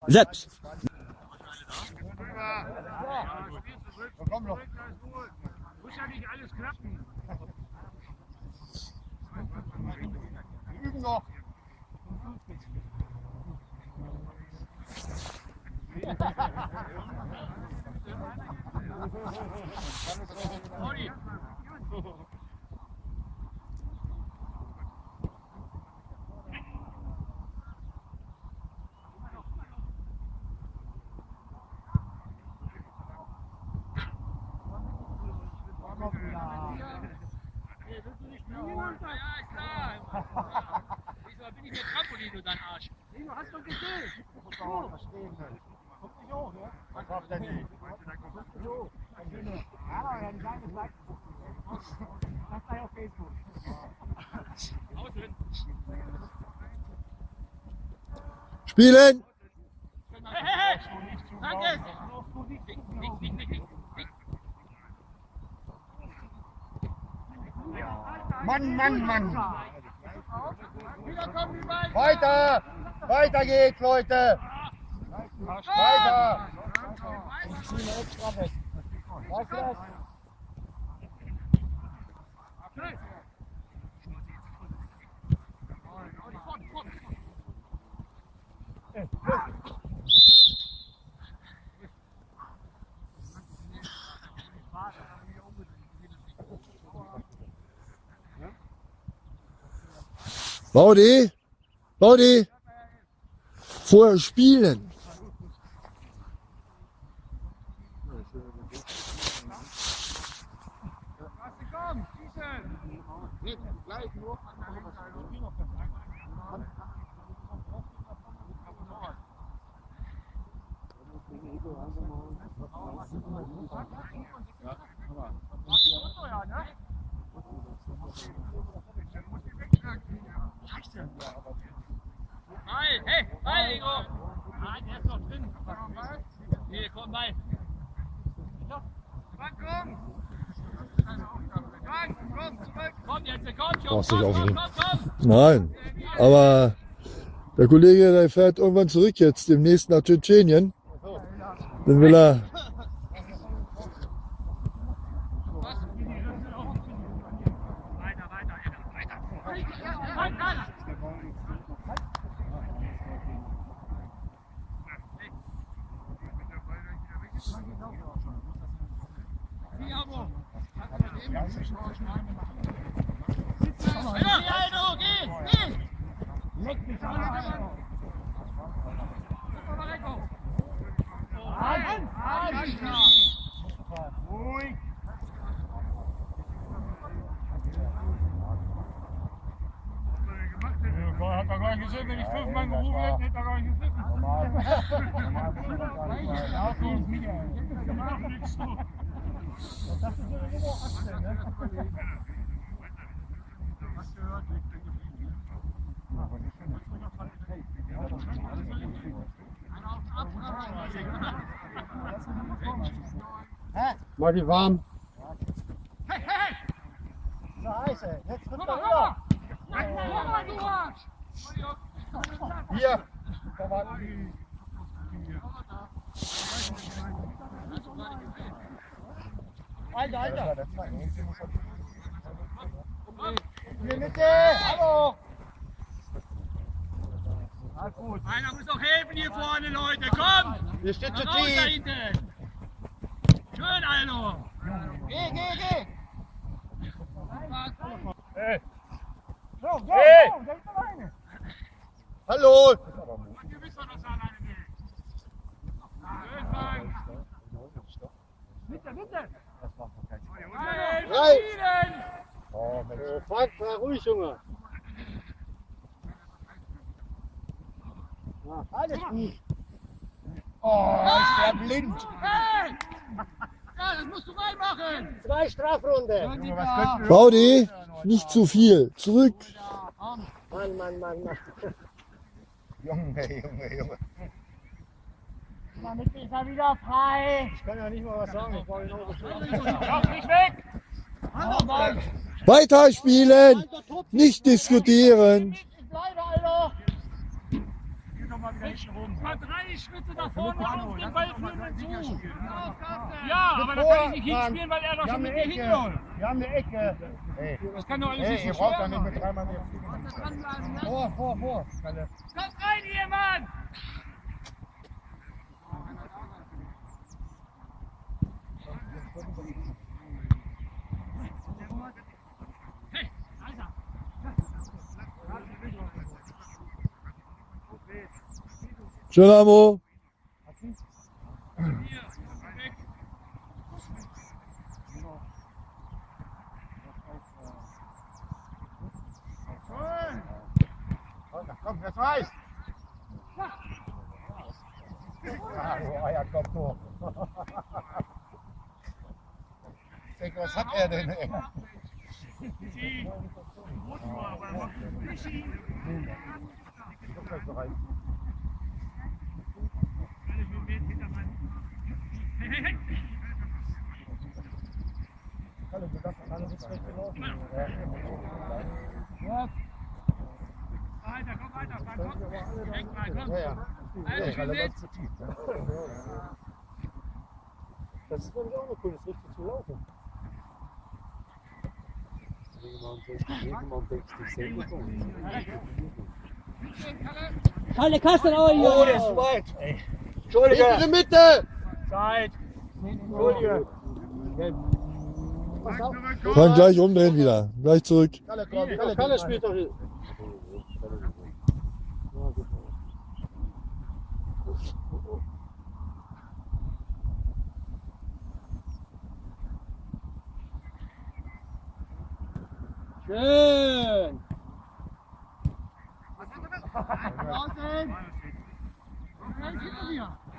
Selbst. Komm noch. Muss ja nicht alles klappen. Wir üben noch. Ja, ist klar. Diesmal bin ich der Trampolin, du dein Arsch. Du hast doch gesehen. Du musst doch auch verstehen. Guck nicht hoch, ne? Was macht der nicht? Ja, ja, die Seite bleibt. Das sei auf Facebook. Außen. Spielen! Hey, danke. Nick. Mann. Wieder kommen die beiden. Weiter! Weiter geht's, Leute! Weiter! Weißt du das? Baudi! Vorher spielen! Ball, Ingo! Nein, der ist noch drin. Nee, komm, Ball. Komm, zurück! Komm jetzt, komm schon! Komm! Nein, aber der Kollege, der fährt irgendwann zurück jetzt, demnächst nach Tschetschenien. Dann will er... Hat er gar nicht gesehen, wenn ich 5 Mann gerufen hätte, hätte er gar nicht gesehen. Mach die warm. Hey, hey! So heiß, ey. Jetzt wird er Komm höher. mal, du Arsch! Hier. Da war Alter. In die Mitte. Hallo. Gut. Einer muss doch helfen hier vorne, Leute, komm! Wir stehen zu Raus da tief. hinten! Schön, Alno! Geh. Hey! So, da ist noch eine. Hallo. Wir wissen doch, dass er alleine will. Schön, Frank! Mitte! Drei. Spielen! Oh, Frank, sei ruhig, Junge. Ja, alles gut. Oh, ist der blind. Hey! Ja, das musst du reinmachen! 2 Strafrunde. Baudi, nicht zu viel. Zurück. Mann. Junge. Damit ist er wieder frei! Ich kann ja nicht mal was sagen. Ich brauche ihn auch Lauf nicht weg! Weiter spielen. Nicht diskutieren. Ich bleibe, Alter! Mal 3 Schritte nach vorne auf den Ball führen und zu. Ja, aber da kann ich nicht hinspielen, weil er doch schon mit mir hin soll. Wir haben eine Ecke. Hey, Das kann doch alles hey, nicht ihr so braucht schwer doch nicht sein. mit dreimal mehr fliegen. Vor. Kommt rein, ihr Mann! Hey, Alter! Schön, Amo. Hier, weg. Komm, jetzt reicht. Ja, du Eier, komm hoch. Ich denke, was hat er denn? Ey? Sie. Hey, hey, hey! Kalle, du darfst alle nicht weggelaufen. Weiter, komm weiter, komm. Weg mal, komm. Ja, ja. Also, Kalle schön läuft zu tief. Ne? Das ist nämlich auch eine Kunst, richtig zu laufen. Kalle Kastenauer hier! Oh, der ist weit. Ey. Entschuldige. In die Mitte. Zeit. Entschuldige. Kann gleich umdrehen wieder. Gleich zurück. Kalle spielt doch hier. Schön!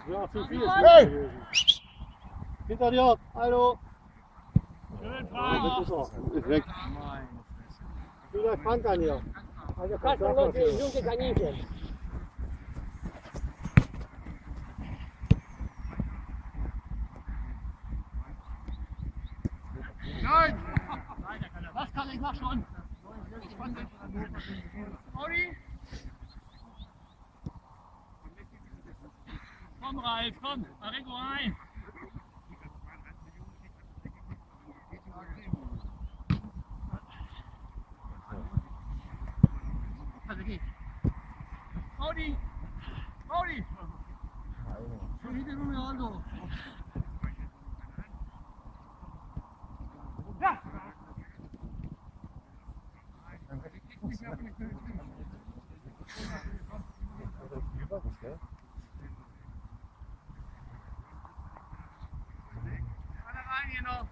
Ja, zu viel. Hey! Hinter dir. Hallo. Schön frei. Ist weg. Wieder Frank an hier. Also Kasten wollte junge Kaninchen. Nein! Was kann ich mach schon? Audi? Komm, Ralf, komm, Mareko rein. Also geht. Audi! Audi! Schon hinter mir, also. Ja! Alle rein hier noch.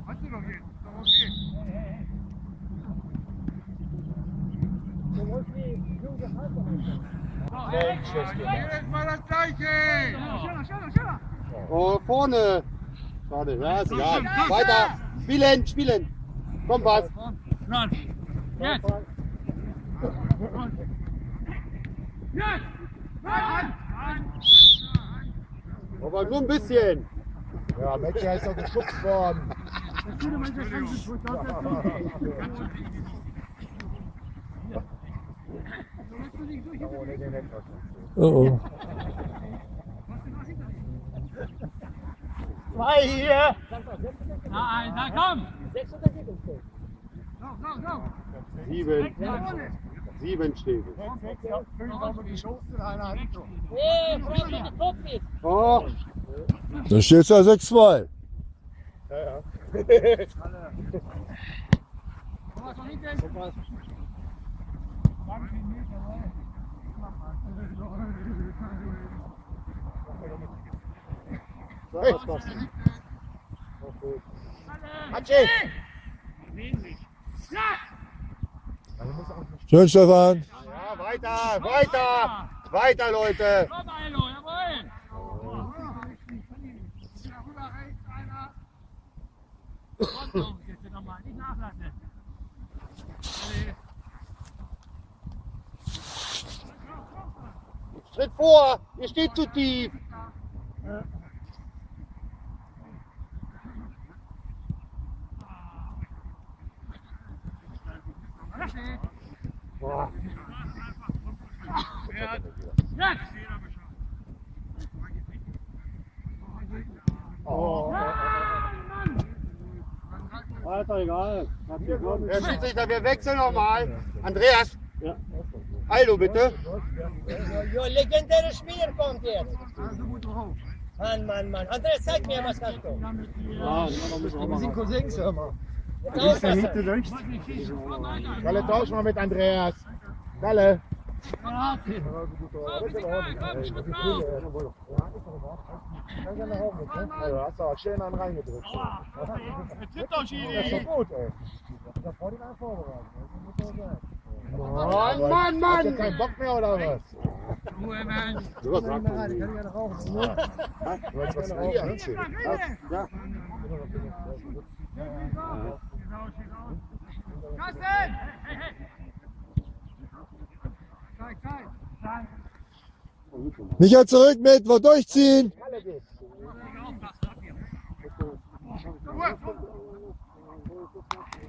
Hast du doch jetzt, ist doch okay. Jedes Mal das Gleiche! Schneller! Oh, vorne. Schade, ja, ist egal. Weiter. Spielen. Komm, was. Run! Jetzt! Jetzt! Nein! Aber nur ein bisschen. Ja, Mädchen ist doch geschubst worden. Oh oh. Zwei hier. Nein, da komm! 6 oder 7 Stück. Go! 7 steht. Nee, Frau, die Topfi. Oh. Da steht es ja 6-2. Rechts was. Hatschi. Schön, Stefan. Ja, weiter, Leute. Komm, Eilo, jawohl! Rüber rechts, einer. Kommt, Jungs, jetzt nochmal, nicht nachlassen. Schritt vor. Ihr steht zu tief. Boah. Oh. Alter, egal. Herr Schiedsrichter, wir wechseln nochmal. Andreas. Ja. Aldo, bitte. Jo, legendäre Spieler kommt jetzt. Mann. Andreas, zeig mir, was hast du? Ja, wir sind Cousins, hör mal. Ist der Mitte rechts? Kalle, tausch mal mit Andreas. Kalle. Ja, hast du schön einen reingedrückt. Tritt doch, Schiri. Das ist doch gut, ey. Ich hab vor den einen vorbereitet. Mann. Habt ihr keinen Bock mehr oder was? Ruhe, Mann. Du hast was anziehen. Ja. Carsten! Micha, zurück mit, wir durchziehen.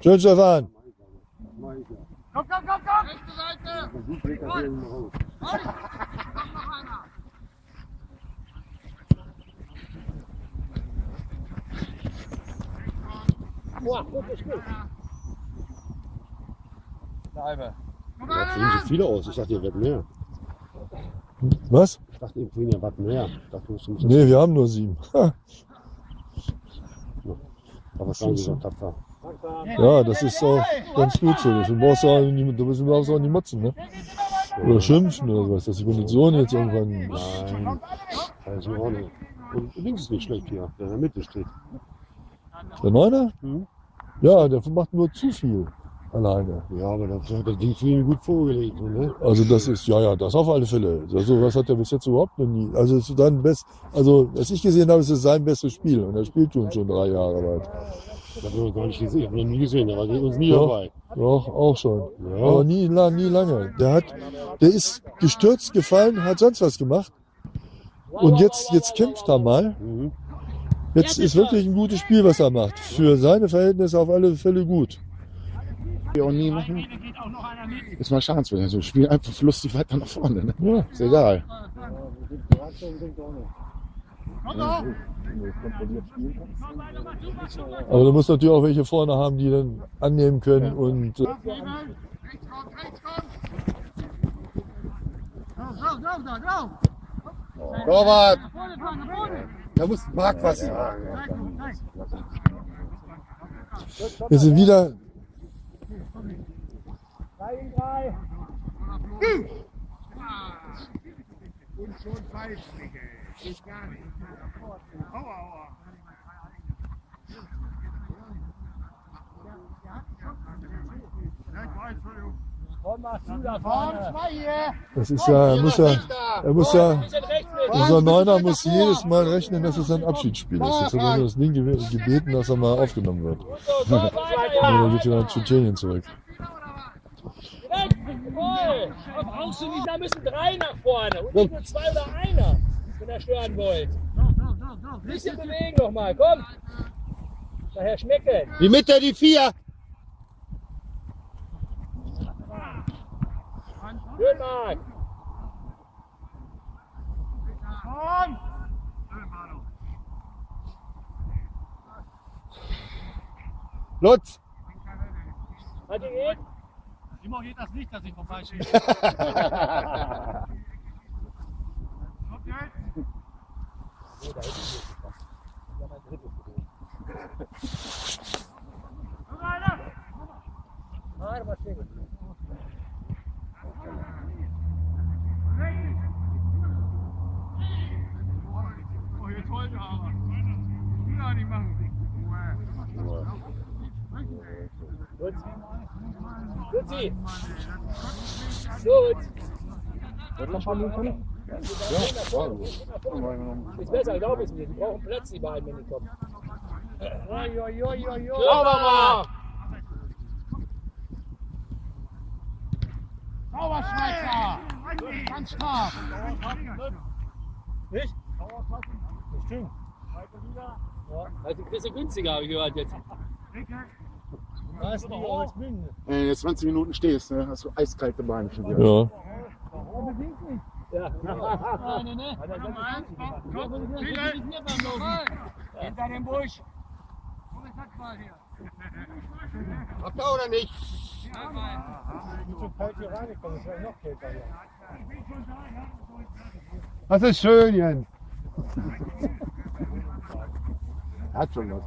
Schön, Stefan. Komm! Rechte Seite! Komm noch einer! Boah, gutes Spiel. Ja, sehen so viele aus. Ich dachte, ihr werdet mehr. Was? Ich dachte, ihr bringt ja was mehr. Ich dachte, du musst Nee, wir haben nur 7. aber sagen Sie so tapfer. Ja, das ist auch ganz gut so. Du brauchst auch nicht, du brauchst auch nicht motzen, ne? Oder schimpfen oder sowas, dass die Kondition jetzt irgendwann. Nein, also auch nicht. Und links ist nicht schlecht hier, der in der Mitte steht. Der Neuner? Mhm. Ja, der macht nur zu viel alleine. Ja, aber das hat das Ding für ihn gut vorgelegt. Ne? Also das ist, ja, das auf alle Fälle. Also was hat er bis jetzt überhaupt noch nie. Also es ist dann was ich gesehen habe, ist es sein bestes Spiel. Und er spielt schon 3 Jahre weit. Das habe ich gar nicht gesehen. Ich habe noch nie gesehen, der war gegen uns nie Ja. dabei. Doch, auch schon. Ja. Aber nie lange. Der ist gestürzt, gefallen, hat sonst was gemacht. Und jetzt kämpft er mal. Mhm. Jetzt ist wirklich ein gutes Spiel, was er macht. Für seine Verhältnisse auf alle Fälle gut. Wir auch nie machen. Ist mal schadenswert. Also spiel einfach lustig weiter nach vorne. Ne? Ja. Ist egal. Aber du musst natürlich auch welche vorne haben, die dann annehmen können. Und Rechts komm! Drauf! Torwart, Vorne fahren, nach vorne! da muss Marc was sagen. wir sind wieder. 3-3. Und schon falsch, Michael. Geht gar nicht. Aua. Ja, ich weiß, Entschuldigung. Komm mal zu da Vorne vorne. zwei hier! Das ist ja, unser Neuner muss jedes Mal rechnen, dass es ein Abschiedsspiel ist. Jetzt haben wir das Ding gebeten, dass er mal aufgenommen wird. So, weiter, Und dann geht er nach Tschetschenien zurück. Direkt, voll. Aber brauchst du nicht, da müssen 3 nach vorne und nicht nur 2 oder 1, wenn ihr stören wollt. Ein bisschen bewegen noch mal, komm. Daher schmecken. Die Mitte, die 4. Schön, Marc. Komm! Lutz. Hat die geht? Immer geht das nicht, dass ich vorbeischieße. Kommt jetzt! Ah, mal schön. Oh, jetzt heute aber. Ja, nicht machen. Lutzi. Lutz. Ist besser, glaube ich mir. Die brauchen Platz, die beiden, wenn die kommen. Sauber mal. Sauber, Schweizer! Ganz stark. Nicht? Ja, also kriegst du günstiger, habe ich gehört jetzt. Was, die aus Minden? Wenn du jetzt 20 Minuten stehst, ne, hast du eiskalte Beine schon wieder. Ja. Ja. Nein, ne? Hinter dem Busch. Komm, jetzt hat mal hier. Habt ihr oder nicht? Das ist schön, Jens. Hat schon was.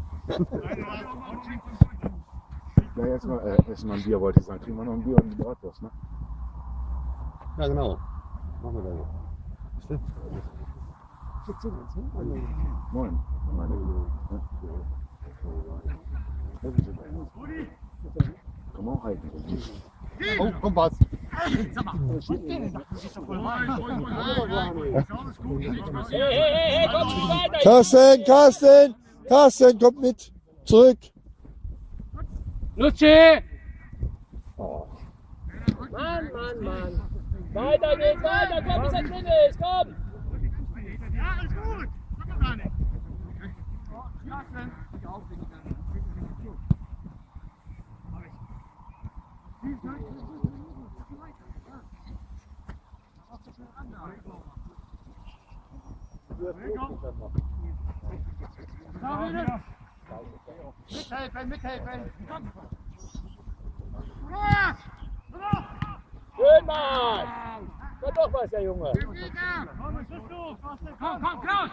Ja, erstmal ein Bier wollte ich sagen. Kriegen wir noch ein Bier und die Bratwurst, ne? Ja, genau. Machen wir da. Moin. Komm auch halten. Oh, komm was. Hey, komm schon weiter. Carsten, kommt mit. Zurück. Lutschi! Mann. Weiter geht's, komm, bis er drin ist, komm. Ja, alles gut. Sag mal gar nicht. Mithelfen! Schön, Mann. Kann doch was, der Junge. Komm, Klaus!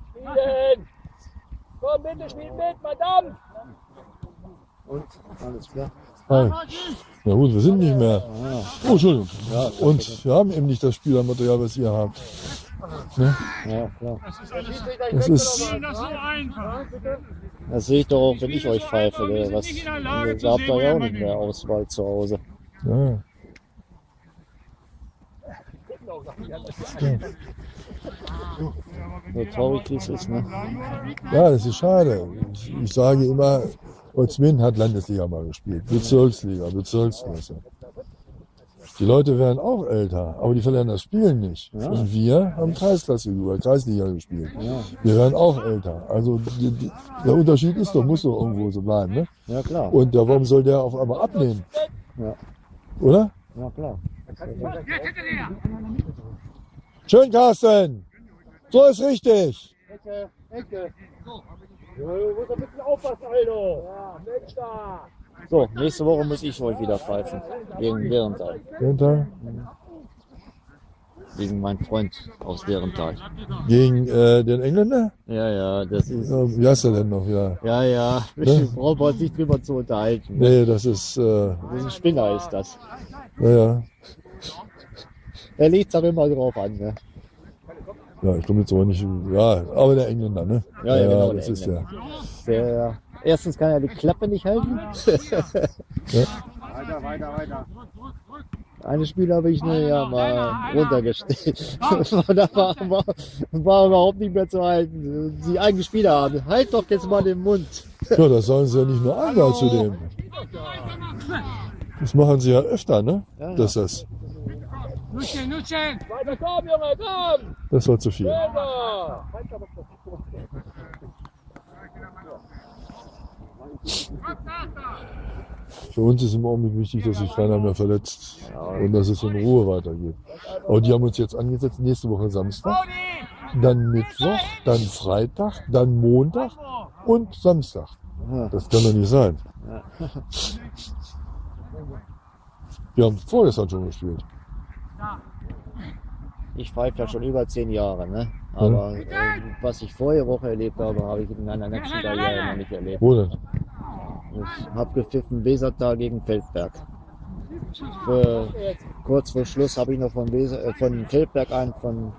Spielen. Komm, bitte, spiel mit, Madame. Und? Alles klar. Hi. Ja gut, wir sind nicht mehr. Oh, Entschuldigung. Ja, und wir haben eben nicht das Spielermaterial, was ihr habt. Ne? Ja, klar. Das ist. Das so einfach. Das sehe ich doch auch, wenn ich euch pfeife. Da habt ihr ja auch nicht mehr Auswahl zu Hause. Ja. So traurig wie es ist, ne? Ja, das ist schade. Ich sage immer, Holzminden hat Landesliga mal gespielt. Bezirksliga, Bezirksklasse. Die Leute werden auch älter, aber die verlernen das Spielen nicht. Ja. Und wir haben Kreisliga gespielt. Ja, Wir werden auch älter. Also der Unterschied ist doch, muss doch irgendwo so bleiben. Ne? ja klar. Und warum soll der auf einmal abnehmen? Ja. Oder? Ja, klar. Jetzt hinter dir! Schön, Carsten. So ist richtig. Ecke. Du musst ein bisschen aufpassen, Aldo. Ja, Mensch da. So, nächste Woche muss ich euch wieder pfeifen. Gegen Währental. Hinter. Gegen meinen Freund aus Währental. Gegen den Engländer? Ja, das ist. Ja, wie heißt er denn noch? Ja. Ja, braucht man sich drüber zu unterhalten. Nee, das ist. Das ist ein Spinner, ist das. Ja. Er legt da immer drauf an, ne? Ja, ich komme jetzt aber nicht. Ja, aber der Engländer, ne? Ja, genau, das der ist der. Der, erstens kann er die Klappe nicht halten. Weiter. Eine Spieler habe ich ja mal runtergestellt. Da war überhaupt nicht mehr zu halten. Die eigenen Spieler haben. Halt doch jetzt mal den Mund. Ja, das sagen sie ja nicht nur einmal zu dem. Das machen sie ja öfter, ne? Ja. Das ist. Lutschen! Weiter, komm, Junge, komm. Das war zu viel. Selber. Für uns ist im Augenblick wichtig, dass sich keiner mehr verletzt und dass es in Ruhe weitergeht. Aber die haben uns jetzt angesetzt, nächste Woche Samstag, dann Mittwoch, dann Freitag, dann Montag und Samstag. Das kann doch nicht sein. Wir haben vorgestern schon gespielt. Ich pfeife ja schon über 10 Jahre, ne? Aber was ich vorige Woche erlebt habe, habe ich in einer nächsten Karriere noch nicht erlebt. Wo denn? Ich habe gepfiffen Wesertal gegen Feldberg. Kurz vor Schluss habe ich noch von Feldberg einen vom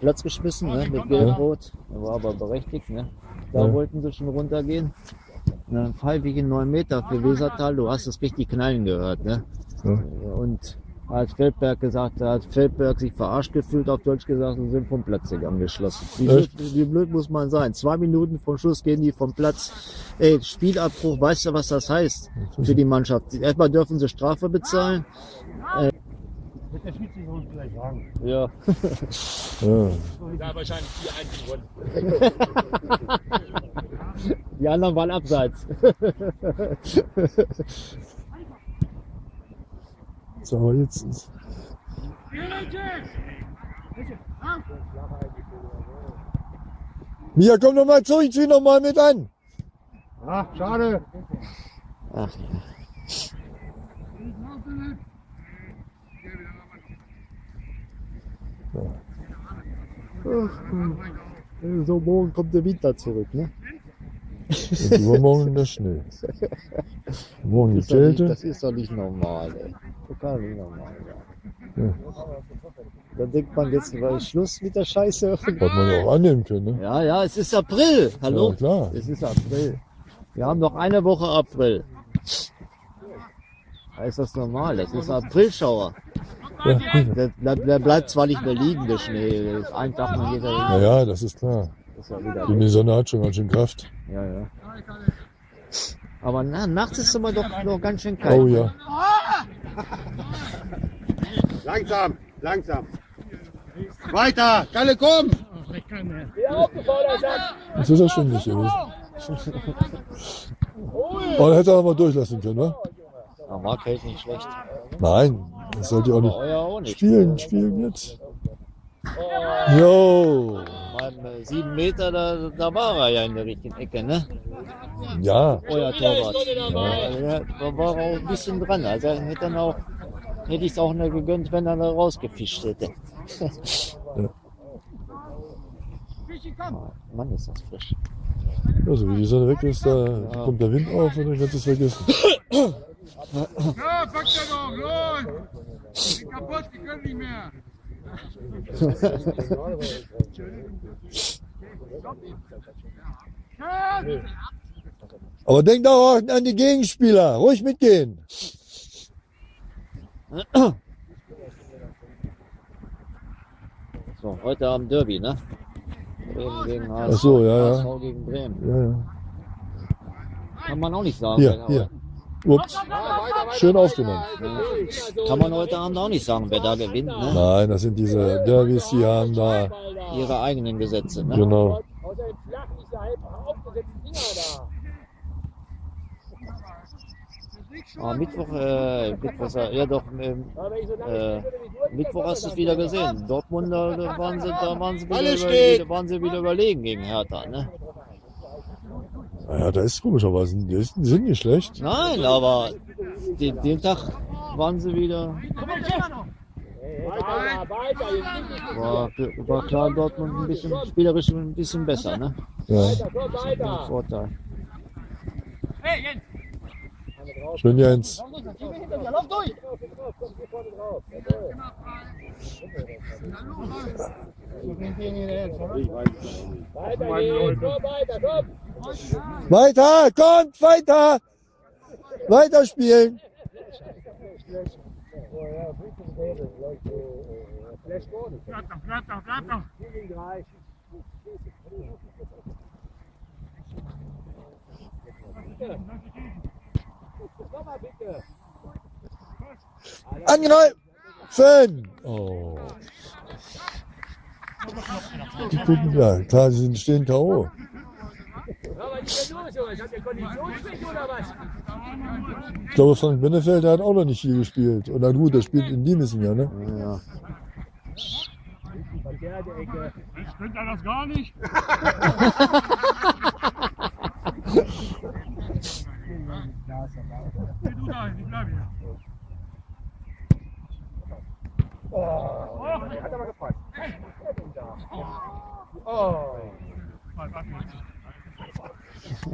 Platz geschmissen, ne, mit Gelb-Rot. Er war aber berechtigt, ne? Da wollten sie schon runtergehen. Und dann pfeife ich in 9 Meter für Wesertal. Du hast es richtig knallen gehört, ne? Ja. Und Als Feldberg gesagt hat, Feldberg sich verarscht gefühlt, auf Deutsch gesagt, und sind vom Platz gegangen geschlossen. Wie blöd muss man sein? 2 Minuten vom Schluss gehen die vom Platz. Ey, Spielabbruch, weißt du, was das heißt für die Mannschaft? Erstmal dürfen sie Strafe bezahlen. Wird der Schiedsrichter uns gleich sagen. Ja. Ja. Ja, wahrscheinlich 4-1 gewonnen. Die anderen waren abseits. So, aber jetzt ist. Mia, komm noch mal zu, ich zieh noch mal mit an. Ah, schade. Ach ja. So, morgen kommt der Winter zurück, ne? Und übermorgen der Schnee. Morgen die Kälte. Das ist doch nicht normal, ey. Das kann doch nicht normal sein. Ja. Dann denkt man, jetzt war Schluss mit der Scheiße. Was man ja auch annehmen können, ne? Ja, ja, es ist April. Hallo? Ja, klar. Es ist April. Wir haben noch eine Woche April. Da ist das normal. Das ist Aprilschauer. Ja. Der bleibt zwar nicht mehr liegen, der Schnee. Das ist ein Tag nach jeder. Naja, das ist klar. Ist ja wieder Die Sonne hat schon ganz schön Kraft. Ja, ja. Aber nachts ist es immer doch noch ganz schön kalt. Oh ja. Langsam, langsam. Weiter, Kalle, komm! Wer aufgefordert hat, Jetzt ist er schon nicht gewesen. Oh, dann hätte er auch mal durchlassen können, ne? Aber Mark hält nicht schlecht. Nein, das sollte auch nicht. Euer auch nicht. Spielen jetzt. Jo. Beim 7 Meter, da war er ja in der richtigen Ecke, ne? Ja. Euer Torwart. Ja, da war auch ein bisschen dran. Also hätte ich es auch nicht gegönnt, wenn er da rausgefischt hätte. Ja. Mann, ist das frisch. Also, wie die Sonne weg ist, da kommt der Wind auf und dann kannst du es vergessen. Ja, packt er doch, los! Die kaputt, die können nicht mehr. Aber denk doch auch an die Gegenspieler. Ruhig mitgehen. So, heute Abend Derby, ne? Bremen gegen HSV. Ach so, ja, ja. HSV gegen Bremen. Ja, ja. Kann man auch nicht sagen. Hier. Ups. Schön aufgenommen. Kann man heute Abend auch nicht sagen, wer da gewinnt, ne? Nein, das sind diese Derbys, die haben da. Ihre eigenen Gesetze, ne? Genau. außer dem Flach, diese halb aufgesetzten Dinger da. Mittwoch, ja doch, Mittwoch hast du es wieder gesehen. Dortmund, da waren sie wieder überlegen gegen Hertha, ne? Naja, da ist komischerweise, die sind nicht schlecht. Nein, aber den Tag waren sie wieder, war klar Dortmund ein bisschen spielerisch ein bisschen besser, ne? Ja. Ein Vorteil. Hey, Jens! Schön, Jens. Lauf durch! Weiter geht's, komm weiter, komm! Weiter, kommt, weiter! Weiter spielen! Bleib doch! Nochmal bitte! Angreifen! Oh. Die gucken, ja, klar, sie stehen K.O. Aber nicht mehr los, Junge. Habt ihr Konditionsschwäche oder was? Ich glaube, Frank Benefeld, der hat auch noch nicht viel gespielt. Und na gut, der spielt in Diemesen ja, ne? Ja. Verkehrte Ecke. Ich könnte das gar nicht. Geh du dahin, ich bleib hier. Hat aber gepasst.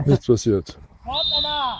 Nichts passiert. Kommt nochmal!